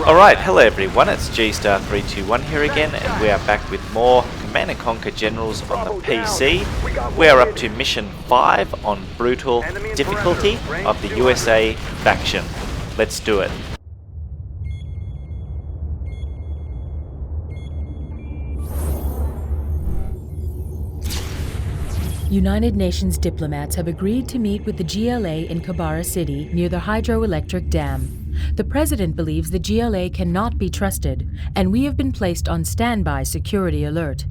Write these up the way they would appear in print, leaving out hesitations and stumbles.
Alright, hello everyone, it's G-Star321 here again, and we are back with more Command & Conquer Generals on the PC. We are up to Mission 5 on Brutal difficulty of the USA faction. Let's do it. United Nations diplomats have agreed to meet with the GLA in Kibara City near the hydroelectric dam. The president believes the GLA cannot be trusted, and we have been placed on standby security alert.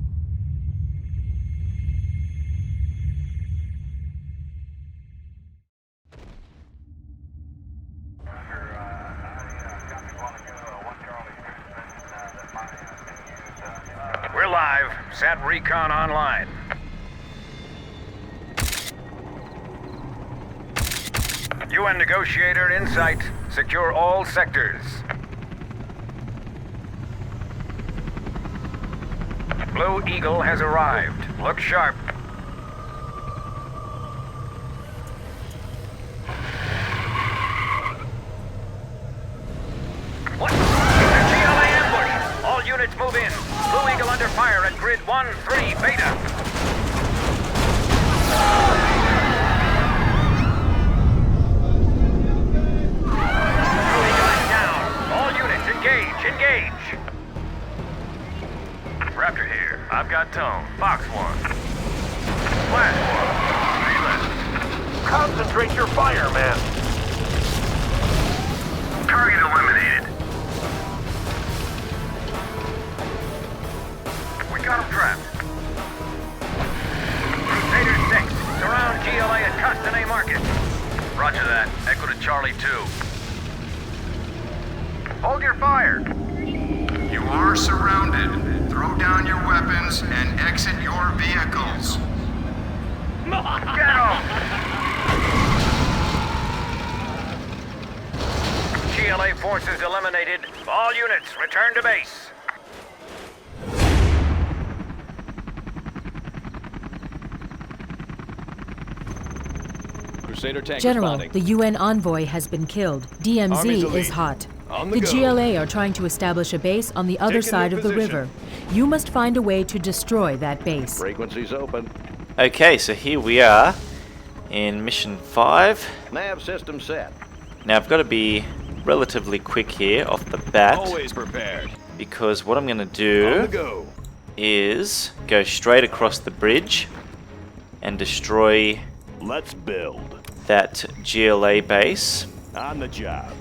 We're live. Sat Recon online. UN negotiator in sight. Secure all sectors. Blue Eagle has arrived. Look sharp. What? It's a GLA ambush. All units move in. Blue Eagle under fire at grid 1-3 Beta. Engage! Raptor here. I've got tone. Fox 1. Flash 1. 3 left. Concentrate your fire, man. Target eliminated. We got him trapped. Crusader 6. Surround GLA at Castane Market. Roger that. Echo to Charlie 2. Hold your fire! You are surrounded. Throw down your weapons and exit your vehicles. Get him! GLA forces eliminated. All units, return to base. Crusader tank General, responding. the UN envoy has been killed. DMZ is hot. The GLA are trying to establish a base on the other side of the river. You must find a way to destroy that base. Frequencies open. Okay, so here we are in Mission 5. Nav system set. Now I've got to be relatively quick here off the bat, Always prepared. because what I'm going to On the do go. is go straight across the bridge and destroy Let's build. that GLA base. On the job.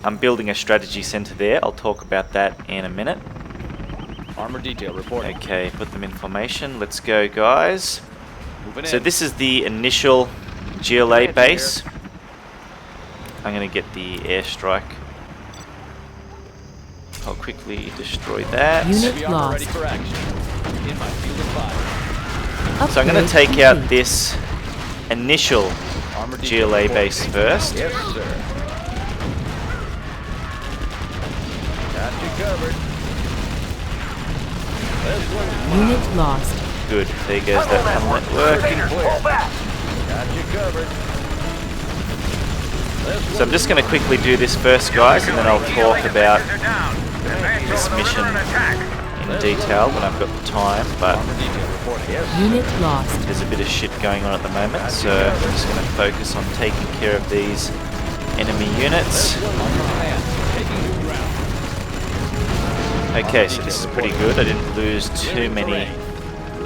I'm building a strategy center there. I'll talk about that in a minute. Armor detail reporting. Okay, put them in formation. Let's go, guys. Moving So in. this is the initial GLA base. I'm going to get the airstrike. I'll quickly destroy that. Unit Heavy armor ready lost. for action. In my field of fire. So I'm going to Upgrade take out complete. this initial Armor detail GLA reporting. base first. Yes, sir. Got you covered. This one's Unit lost. Good. There goes that helmet working. Pull back! got you covered. This So I'm just going to quickly do this first, guys, and then I'll talk about this mission in detail when I've got the time, but armor detail reporting. Yes. Unit lost. there's a bit of shit going on at the moment, so I'm just going to focus on taking care of these enemy units. This one's on command. Taking new ground. Okay, so this is pretty good. I didn't lose too many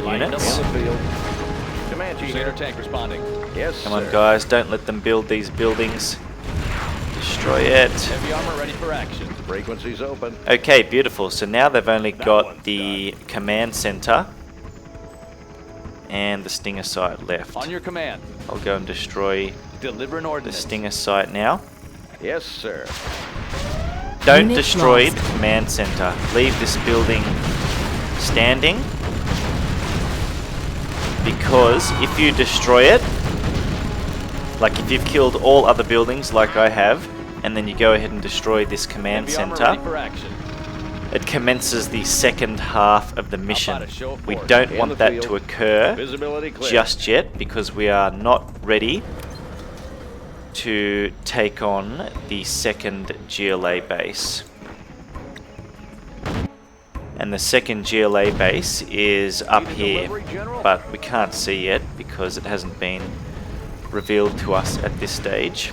units. On the field. Comanche Crusader tank responding. Yes, Come on, sir. guys, don't let them build these buildings. Destroy it. Heavy armor ready for action. Frequencies open. Okay, beautiful. So now they've only That got one's the command center and the Stinger site left. On your command. I'll go and destroy Deliver an the ordnance. Stinger site now. Yes, sir. Don't Unit destroy lost. the command center. Leave this building standing, because if you destroy it, like if you've killed all other buildings like I have, and then you go ahead and destroy this command Heavy armor center, ready for action. it commences the second half of the mission. about a show of We force? don't In want the that field. to occur Visibility clear. just yet, because we are not ready to take on the second GLA base. And the second GLA base is up here, but we can't see it because it hasn't been revealed to us at this stage.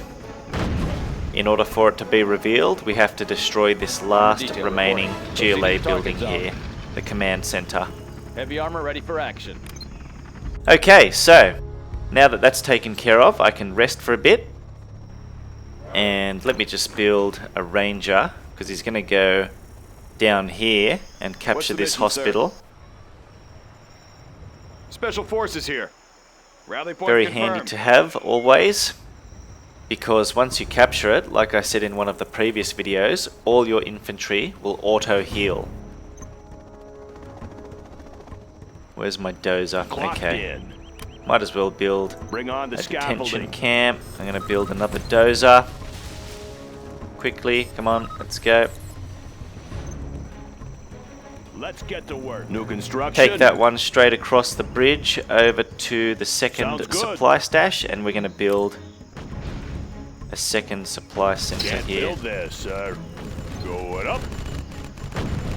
In order for it to be revealed, we have to destroy this last remaining GLA building here, the command center. Heavy armor ready for action. Okay, so now that that's taken care of, I can rest for a bit. And let me just build a ranger, because he's going to go down here and capture this hospital. Special forces here. Rally point Very confirmed. handy to have always, because once you capture it, like I said in one of the previous videos, all your infantry will auto heal. Where's my dozer? Okay, might as well build Bring on the a detention scaffolding. camp. I'm going to build another dozer. Quickly, come on, let's go. Let's get to work. New construction. Take that one straight across the bridge over to the second Sounds good. supply stash, and we're going to build a second supply center Can't here. build this, sir. Going up.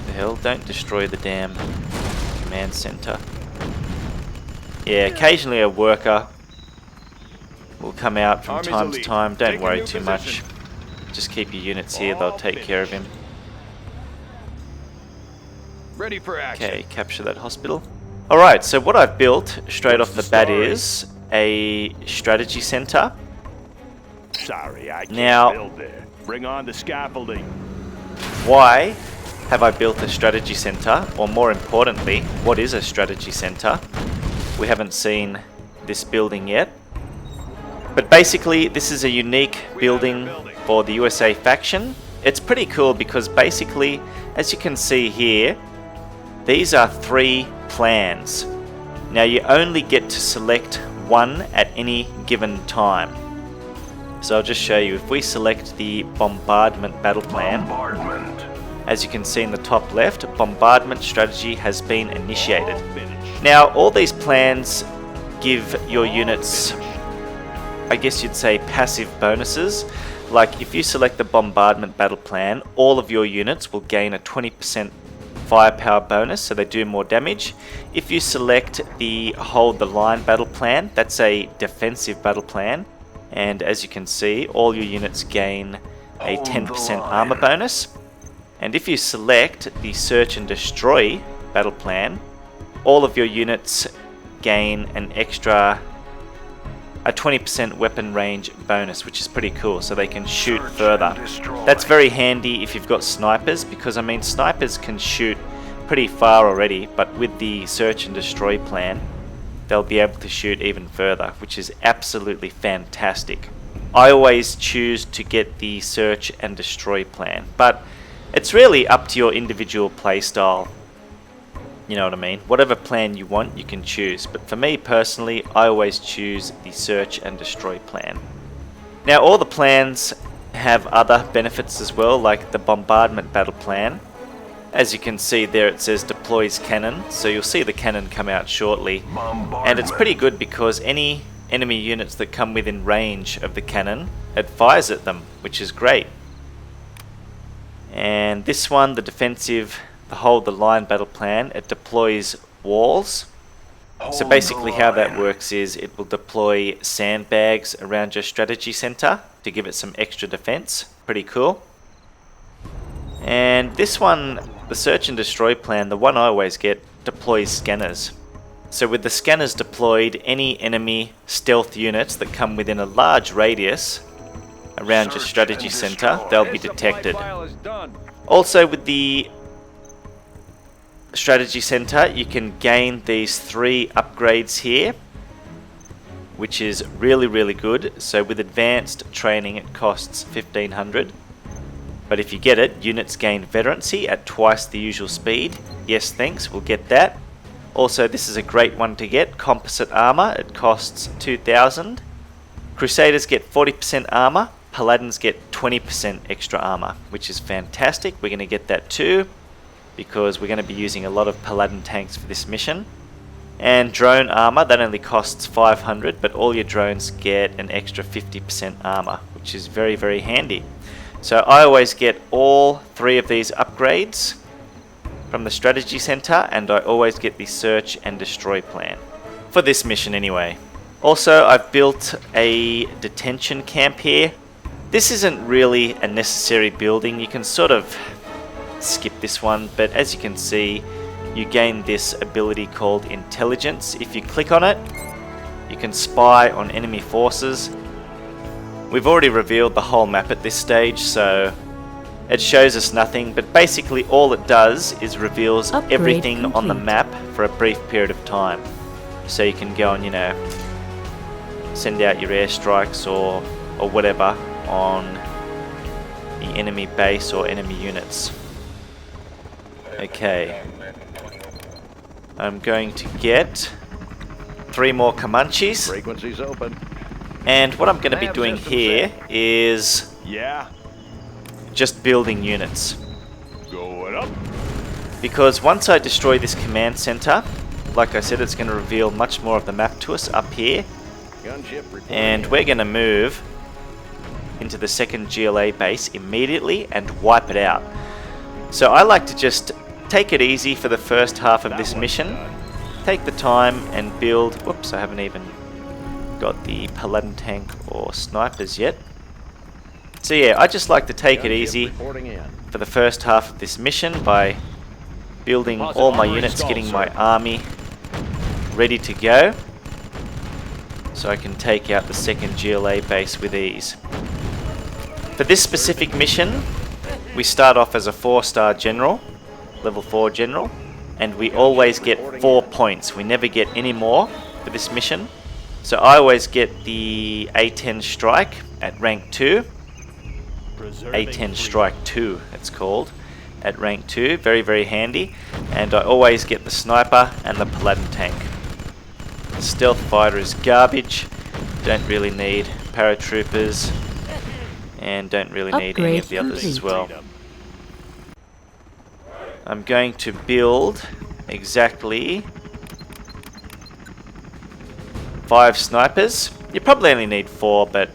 The hell, don't destroy the damn command center. Yeah, occasionally a worker will come out from Army's time to elite. time. Don't Take a worry new too position. much. Just keep your units here, they'll All take care of him. Ready for action. Okay, capture that hospital. Alright, so what I've built straight What's off the the bat story? is a strategy center. Sorry, I can't Now- build there. Bring on the scaffolding. Why have I built a strategy center? Or more importantly, what is a strategy center? We haven't seen this building yet. But basically, this is a unique building for the USA faction. It's pretty cool because basically, as you can see here, these are 3 plans. Now you only get to select one at any given time. So I'll just show you. If we select the bombardment battle plan, as you can see in the top left, bombardment strategy has been initiated. Now all these plans give your units, I guess you'd say, passive bonuses. Like if you select the bombardment battle plan, all of your units will gain a 20% firepower bonus, so they do more damage. If you select the hold the line battle plan, that's a defensive battle plan, and as you can see, all your units gain a 10% armor bonus. And if you select the search and destroy battle plan, all of your units gain an extra a 20% weapon range bonus, which is pretty cool, so they can shoot further. That's very handy if you've got snipers, because I mean snipers can shoot pretty far already, but with the search and destroy plan they'll be able to shoot even further, which is absolutely fantastic. I always choose to get the search and destroy plan, but it's really up to your individual playstyle. You know what I mean? Whatever plan you want, you can choose. But for me personally, I always choose the search and destroy plan. Now all the plans have other benefits as well, like the bombardment battle plan. As you can see there, it says deploys cannon, so you'll see the cannon come out shortly. And it's pretty good because any enemy units that come within range of the cannon, it fires at them, which is great. And this one, the defensive, the hold the line battle plan, it deploys walls. So basically how that works is it will deploy sandbags around your strategy center to give it some extra defense. Pretty cool. And this one, the search and destroy plan, the one I always get, deploys scanners. So with the scanners deployed, any enemy stealth units that come within a large radius around your strategy center, they'll be detected. Also with the strategy center, you can gain these 3 upgrades here, which is really good. So with advanced training it costs 1500, but if you get it, units gain veterancy at twice the usual speed. Yes thanks, we'll get that. Also this is a great one to get, composite armor, it costs 2000. Crusaders get 40% armor, Paladins get 20% extra armor, which is fantastic. We're going to get that too, because we're going to be using a lot of Paladin tanks for this mission. And drone armor, that only costs 500, but all your drones get an extra 50% armor, which is very handy. So I always get all 3 of these upgrades from the strategy center, and I always get the search and destroy plan. For this mission anyway. Also, I've built a detention camp here. This isn't really a necessary building. You can sort of skip this one, but as you can see, you gain this ability called Intelligence. If you click on it, you can spy on enemy forces. We've already revealed the whole map at this stage, so it shows us nothing, but basically all it does is reveals Upgrade everything on the complete. map for a brief period of time. So you can go and, you know, send out your airstrikes or whatever on the enemy base or enemy units. Okay. I'm going to get 3 more Comanches, Frequency's open. and what I'm going to be doing here is Yeah. just building units. Going up. Because once I destroy this command center, like I said, it's going to reveal much more of the map to us up here, Gunship reporting. and we're going to move into the second GLA base immediately and wipe it out. So I like to just take it easy for the first half of this mission. Take the time and build. Whoops, I haven't even got the Paladin tank or snipers yet. So yeah, I just like to take it Gunship easy reporting in. for the first half of this mission by building Deposit all my armor units, installed, getting sir. my army ready to go, so I can take out the second GLA base with ease. For this specific mission, we start off as a 4-star general, level 4 general, and we always get 4 points. We never get any more for this mission. So I always get the A10 strike at rank 2. A10 strike 2 it's called, at rank 2, very very handy. And I always get the sniper and the Paladin tank. The stealth fighter is garbage, don't really need paratroopers, and don't really need any of the others as well. I'm going to build exactly 5 snipers. You probably only need 4, but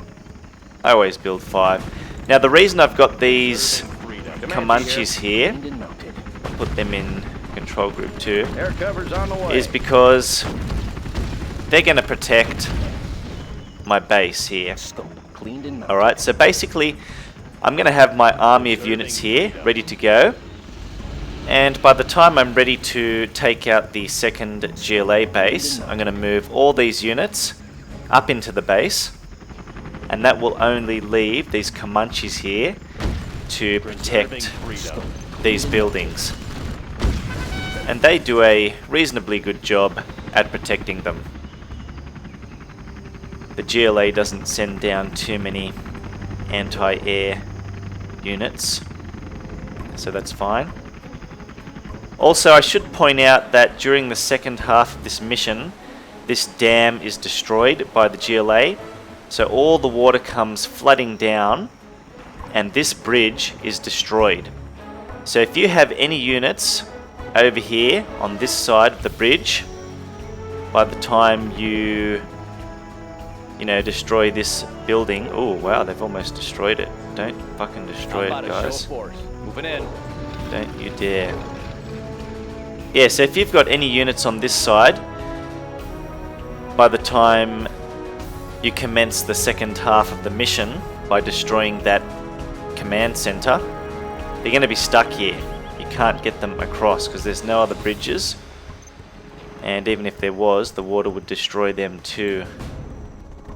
I always build 5. Now the reason I've got these Comanches here, I'll put them in control group 2, Air cover's on the way. is because they're going to protect my base here. Alright, so basically I'm going to have my army of units here ready to go, and by the time I'm ready to take out the second GLA base, I'm going to move all these units up into the base, and that will only leave these Comanches here to protect these buildings. And they do a reasonably good job at protecting them. The GLA doesn't send down too many anti-air units, so that's fine. Also, I should point out that during the second half of this mission, this dam is destroyed by the GLA, so all the water comes flooding down, and this bridge is destroyed. So if you have any units over here on this side of the bridge, by the time you destroy this building. Oh wow, they've almost destroyed it. Don't fucking destroy it, guys. Moving in. Don't you dare. Yeah, so if you've got any units on this side, by the time you commence the second half of the mission by destroying that command center, they're going to be stuck here. You can't get them across because there's no other bridges, and even if there was, the water would destroy them too,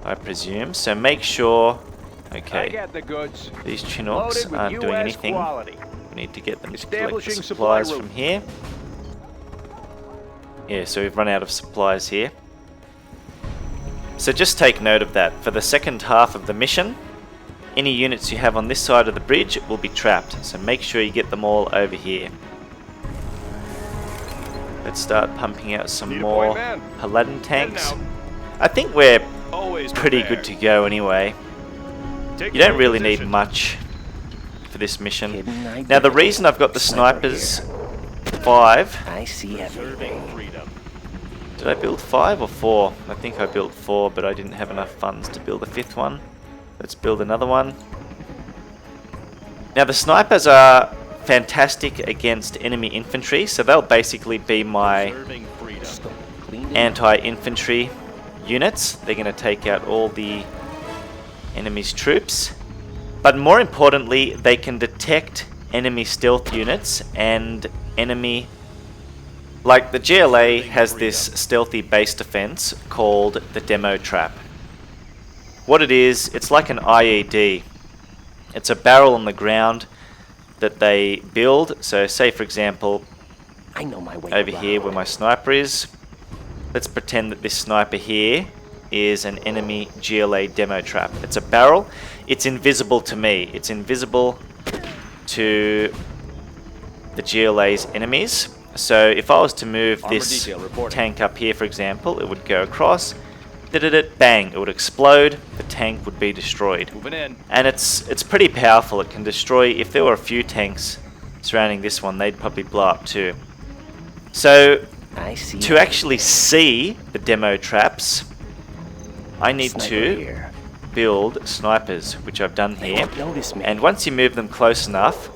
I presume. So make sure. I Okay, got the goods. these Chinooks Loaded with aren't doing US anything. quality. We need to get them to collect the Establishing supply supplies route. from here. Yeah, so we've run out of supplies here. So just take note of that. For the second half of the mission, any units you have on this side of the bridge will be trapped. So make sure you get them all over here. Let's start pumping out some Need a more point, man. Paladin tanks. Heading I think we're Always pretty prepared. good to go anyway. Take You don't your really need position. much for this mission. Now the reason I've got the snipers 5. I see everything. Freedom. Did I build 5 or 4? I think I built 4, but I didn't have enough funds to build a 5th one. Let's build another one. Now the snipers are fantastic against enemy infantry, so they'll basically be my Serving freedom. anti-infantry units. They're going to take out all the enemy's troops. But more importantly, they can detect enemy stealth units and enemy... Like, the GLA has this stealthy base defense called the Demo Trap. What it is, it's like an IED. It's a barrel on the ground that they build. So say, for example, I know my way over around. here where my sniper is, let's pretend that this sniper here is an enemy GLA Demo Trap. It's a barrel. It's invisible to me. It's invisible to the GLA's enemies. So if I was to move Armor this detail reporting. tank up here, for example, it would go across, bang, it would explode, the tank would be destroyed. Moving in. And it's pretty powerful. It can destroy, if there were a few tanks surrounding this one, they'd probably blow up too. So I see. to actually see the demo traps, I need Sniper to here. build snipers, which I've done They here. won't notice me. And once you move them close enough,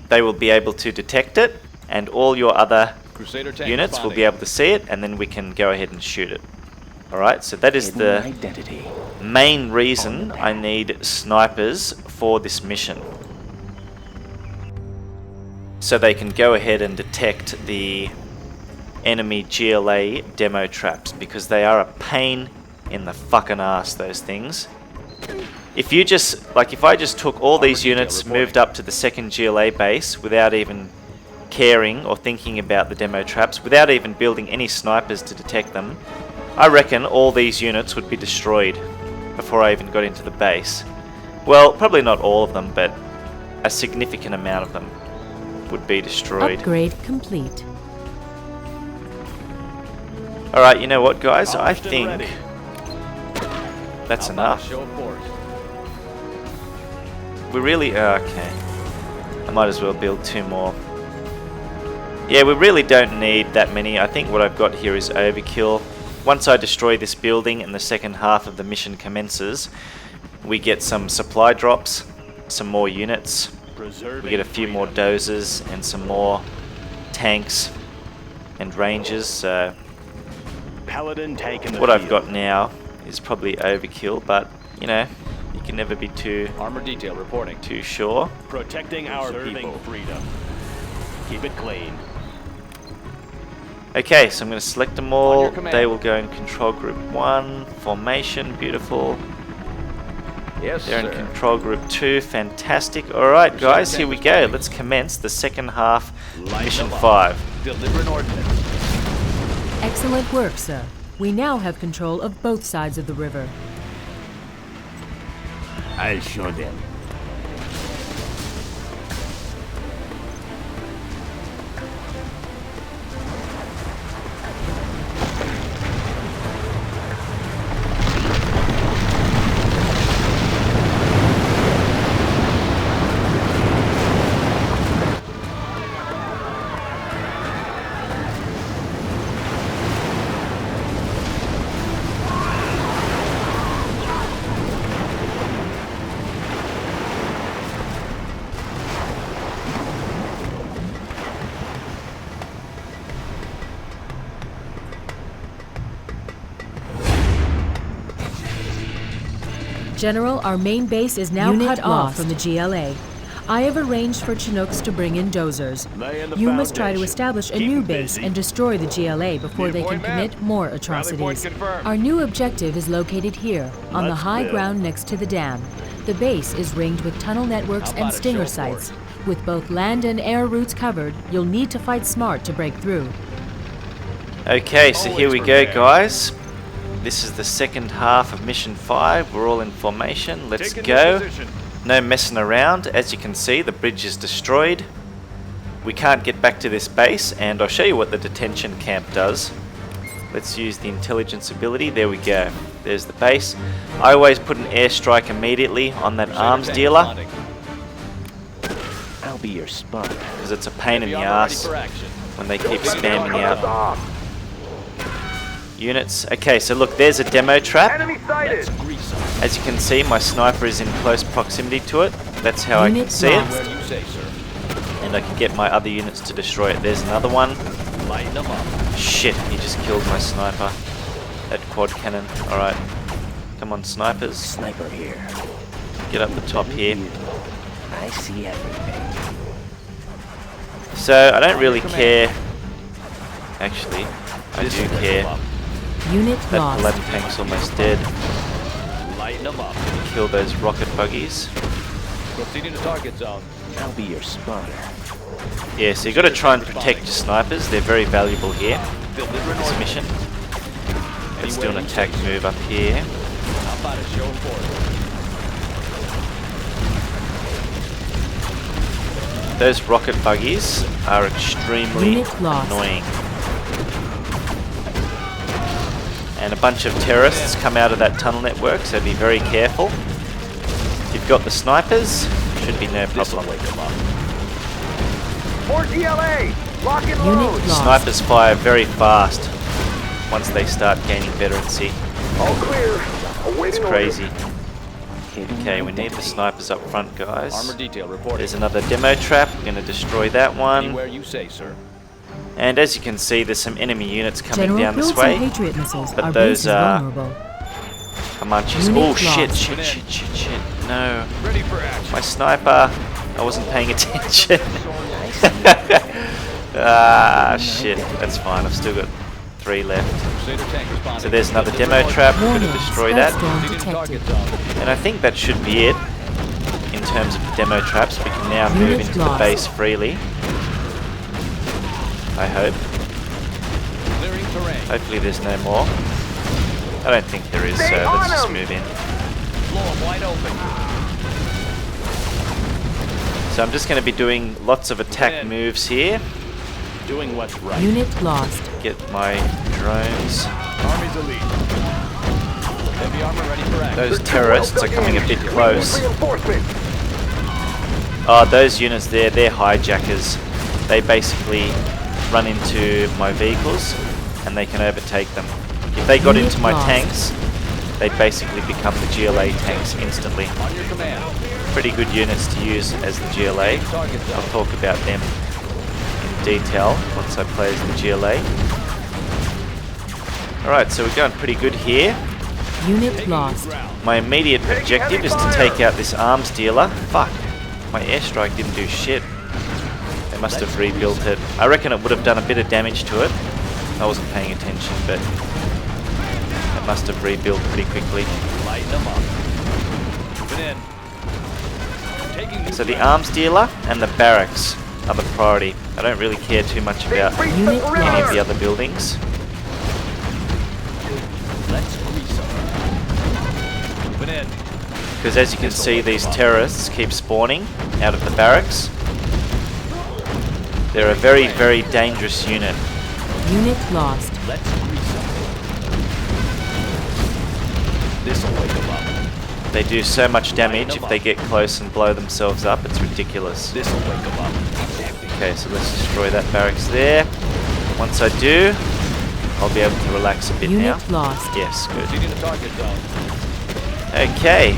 they will be able to detect it, and all your other Crusader tank units will responding. be able to see it, and then we can go ahead and shoot it. Alright, so that is Hidden the identity. main reason I need snipers for this mission. So they can go ahead and detect the enemy GLA demo traps, because they are a pain in the fucking ass, those things. If you just, like, if I just took all these units, moved up to the second GLA base without even caring or thinking about the demo traps, without even building any snipers to detect them, I reckon all these units would be destroyed before I even got into the base. Well, probably not all of them, but a significant amount of them would be destroyed. Upgrade complete. Alright, you know what, guys? I Polished and think ready. that's How about a enough. show of force? We really... okay. I might as well build 2 more. Yeah, we really don't need that many. I think what I've got here is overkill. Once I destroy this building and the second half of the mission commences, we get some supply drops, some more units, we get a few more dozers and some more tanks and rangers. So Paladin taking what I've got now is probably overkill, but you know, you can never be too Armor detail reporting. sure. Protecting our people. Freedom. Keep it clean. Okay, so I'm going to select them On all. your command. They will go in control group 1. Formation, beautiful. Yes, They're in sir. control group 2. Fantastic. Alright, guys, here we go. responding. Let's commence the second half, Light mission them up. 5. Deliver an ordinance. Excellent work, sir. We now have control of both sides of the river. I'll show them. General, our main base is now cut off from the GLA. I have arranged for Chinooks to bring in dozers. Lay in the You must try to foundation. establish a Keep new 'em base busy. and destroy the GLA before they can point, ma'am. commit more Rally point atrocities. confirmed. Our new objective is located here, on the Let's high build. ground next to the dam. The base is ringed with tunnel networks How and about a stinger show of force? sites. With both land and air routes covered, you'll need to fight smart to break through. Okay, so here we Always go, prepared. guys. This is the second half of mission 5. We're all in formation. Let's Taking go. this position. No messing around. As you can see, the bridge is destroyed. We can't get back to this base, and I'll show you what the detention camp does. Let's use the intelligence ability. There we go. There's the base. I always put an airstrike immediately on that Crusader arms tank dealer, responding. I'll be your spotter. because it's a pain in Heavy the armor ready ass for action. when they keep spamming out units. Okay, so look, there's a demo trap. Enemy sighted! Let's grease 'em. As you can see, my sniper is in close proximity to it. That's how I can Unit see it. lost. Where you say, sir. and I can get my other units to destroy it. There's another one. Lighten them up. Shit, he just killed my sniper. That quad cannon. Alright. Come on, snipers. Sniper here. Get up the top here. I see everything. So, I don't really care. Actually, I do care. Unit That lost. Paladin tank's almost dead. Lighten them up. Kill those rocket buggies. Proceeding to target zone. I'll be your spotter. Yeah, so you got to try and protect your snipers. They're very valuable here. Delivering This orders. mission. Let's do an attack move up here. How about a show of force? Those rocket buggies are extremely Unit lost. annoying. And a bunch of terrorists come out of that tunnel network, so be very careful. If you've got the snipers, should be no problem. More GLA! Lock and Unit load! lost. Snipers fire very fast once they start gaining veterancy. All clear. It's Awaiting crazy. Hidden Okay, we need the snipers up front, guys. Armor detail reporting. There's another demo trap. We're going to destroy that one. Anywhere you say, sir. And as you can see, there's some enemy units coming General down this Pills and way. Patriot missiles. But Our those, base is vulnerable. Comanches. Unit Oh shit, lost. shit. No. Ready for action. My sniper. I wasn't paying attention. Shit. That's fine. I've still got 3 left. Crusader tank responding. So there's another demo trap. We're going Warning, to destroy Scud that. storm Proceeding to target detected. zone. And I think that should be it in terms of the demo traps. We can now move Unit into the lost. base freely. I hope. Clearing terrain. Hopefully there's no more. I don't think there is, so Stay let's on just 'em. move in. Floor wide open. So I'm just going to be doing lots of attack moves here. Doing what's right. Unit lost. Get my drones. Army's elite. Heavy armor ready for action. Those terrorists are coming a bit close. Reinforcement. Oh, those units there, they're hijackers. They basically run into my vehicles and they can overtake them. If they got Unit into my lost. tanks, they basically become the GLA tanks instantly. On your command. Pretty good units to use as the GLA. Target I'll zone. talk about them in detail once I play as the GLA. Alright, so we're going pretty good here. Unit lost. My immediate objective is to take out this arms dealer. Fuck, my airstrike didn't do shit. They must have rebuilt it. I reckon it would have done a bit of damage to it. I wasn't paying attention, but it must have rebuilt pretty quickly. Lighten them up. Moving in. Taking new So the ground. arms dealer and the barracks are the priority. I don't really care too much about Unit any of the lost. other buildings. Let's grease them. Moving in. Because as you can see, these terrorists keep spawning out of the barracks. They're a very, very dangerous unit. Unit lost. Let's grease them. This'll wake them up. They do so much damage if they get close and blow themselves up, it's ridiculous. This'll wake them up. Okay, so let's destroy that barracks there. Once I do, I'll be able to relax a bit now. Unit lost. Yes, good. Proceeding to target zone. Okay,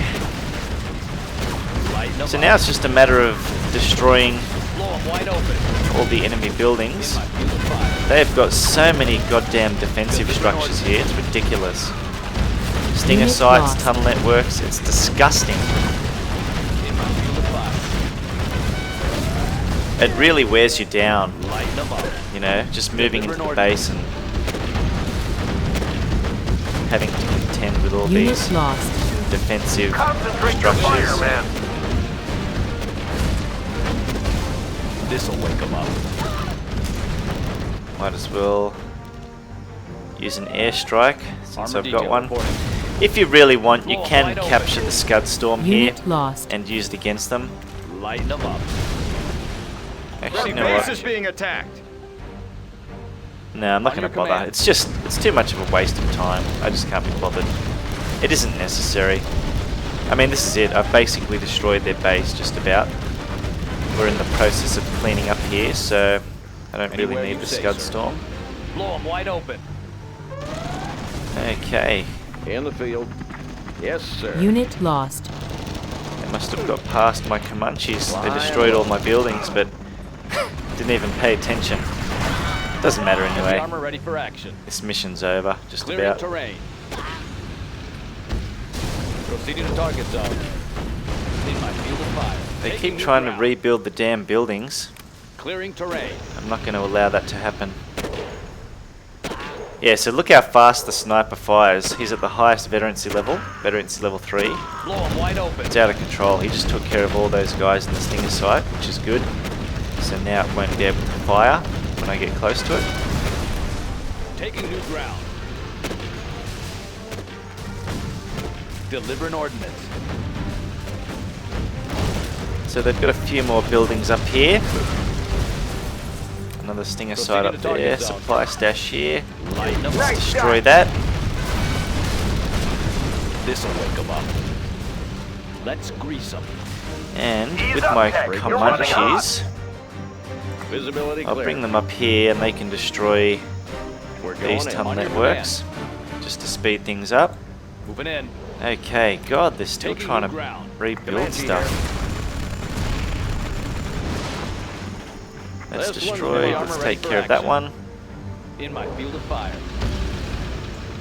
Lighten them so up. now it's just a matter of destroying Floor wide open. all the enemy buildings. My field of fire. They've got so many goddamn defensive structures here, it's ridiculous. Stinger Unit sites, lost. tunnel networks, it's disgusting. In my field of fire. It really wears you down, Lighten them up. you know, just moving into the base and having to contend with all Unit these lost. defensive Concentrate your fire, structures. man. This'll wake them up. Might as well use an airstrike since Armor I've got detail one. reporting. If you really want, you Floor can wide open. capture the Scud Storm here Unit lost. and use it against them. Lighten them up. Actually, you know Base what? is being attacked. No, I'm not On going to your bother. command. It's too much of a waste of time. I just can't be bothered. It isn't necessary. I mean, this is it. I've basically destroyed their base, just about. We're in the process of cleaning up here, so I don't really Anywhere need you the say, Scud sir. Storm. Blow them wide open. Okay, In the field. Yes, sir. Unit lost. they must have got past my Comanches. They destroyed all my buildings, but Didn't even pay attention. Doesn't matter Heavy anyway. armor ready for action. This mission's over, just Clearing about. terrain. Proceeding to target zone. In my field of fire. They Taking keep new trying to ground. rebuild the damn buildings. Clearing terrain. I'm not going to allow that to happen. Yeah, so look how fast the sniper fires. He's at the highest veterancy level 3. Blow him wide open. It's out of control. He just took care of all those guys in the Stinger site, which is good. So now it won't be able to fire when I get close to it. Taking new ground. Delivering ordnance. So they've got a few more buildings up here. Another Stinger site up Proceeding to there. target zone. Supply stash here. Lighten them Let's up. destroy that. This'll wake them up. Let's grease them. And with my Comanches, Visibility I'll clear. bring them up here and they can destroy We're these going in. tunnel On your networks just to speed things up. command. Moving in. Okay, God, they're still Taking trying new to ground. rebuild Comanche stuff. Let's This one's destroy, heavy let's armor ready take for care of that action. one. In my field of fire.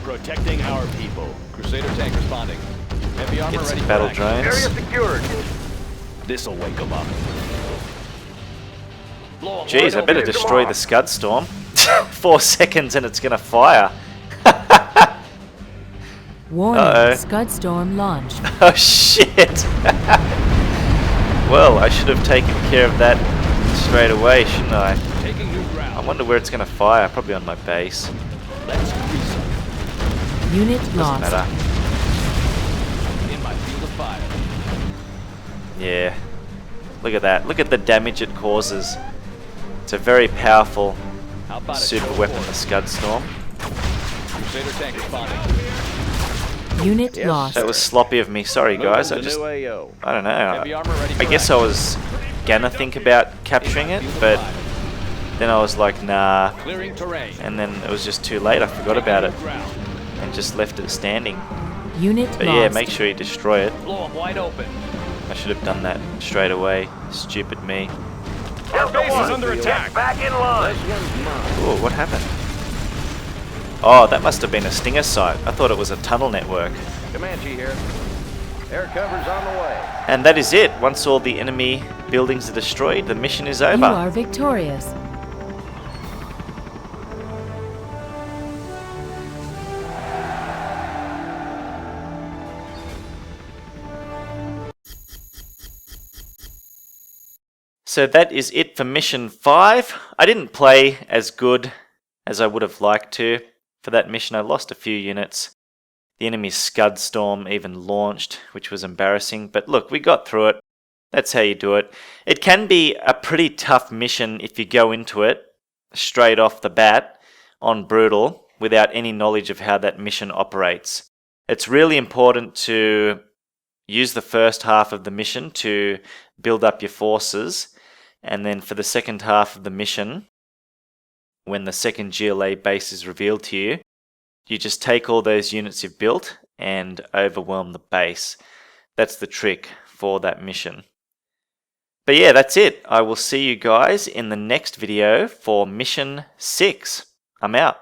Protecting our people. Crusader tank responding. Heavy armor Get ready some for battle action. drones. secured. This'll wake them up. Blow 'em Jeez, I wide better open. destroy the Scud Storm. 4 seconds and it's gonna fire. Warning, Uh-oh. Scud Storm launched. Oh shit! Well, I should have taken care of that straight away, shouldn't I? Taking new ground. I wonder where it's gonna fire. Probably on my base. Let's grease them. Unit Doesn't lost. matter. In my field of fire. Yeah. Look at that. Look at the damage it causes. It's a very powerful How about a super show weapon, force? the Scud Storm. Crusader tank responding. Unit Yes. lost. That was sloppy of me. Sorry, guys. I Moving to just, new AO. I don't Heavy know. armor ready I for guess I action. was gonna think about capturing it, Field of but fire. then I was like, nah. Clearing terrain. And then it was just too late. I forgot about it Taking new ground. and just left it standing. Unit But lost. yeah, make sure you destroy it. Blow 'em wide open. I should have done that straight away. Stupid me. Delta base is 1, under attack. get back in line. Oh, what happened? Oh, that must have been a Stinger site. I thought it was a tunnel network. Comanche here. Air cover's on the way. And that is it. Once all the enemy buildings are destroyed, the mission is You over. are victorious. So that is it for mission 5. I didn't play as good as I would have liked to. For that mission, I lost a few units. The enemy's Scud Storm even launched, which was embarrassing. But look, we got through it. That's how you do it. It can be a pretty tough mission if you go into it straight off the bat on Brutal without any knowledge of how that mission operates. It's really important to use the first half of the mission to build up your forces, and then for the second half of the mission, when the second GLA base is revealed to you, you just take all those units you've built and overwhelm the base. That's the trick for that mission. But yeah, that's it. I will see you guys in the next video for mission 6. I'm out.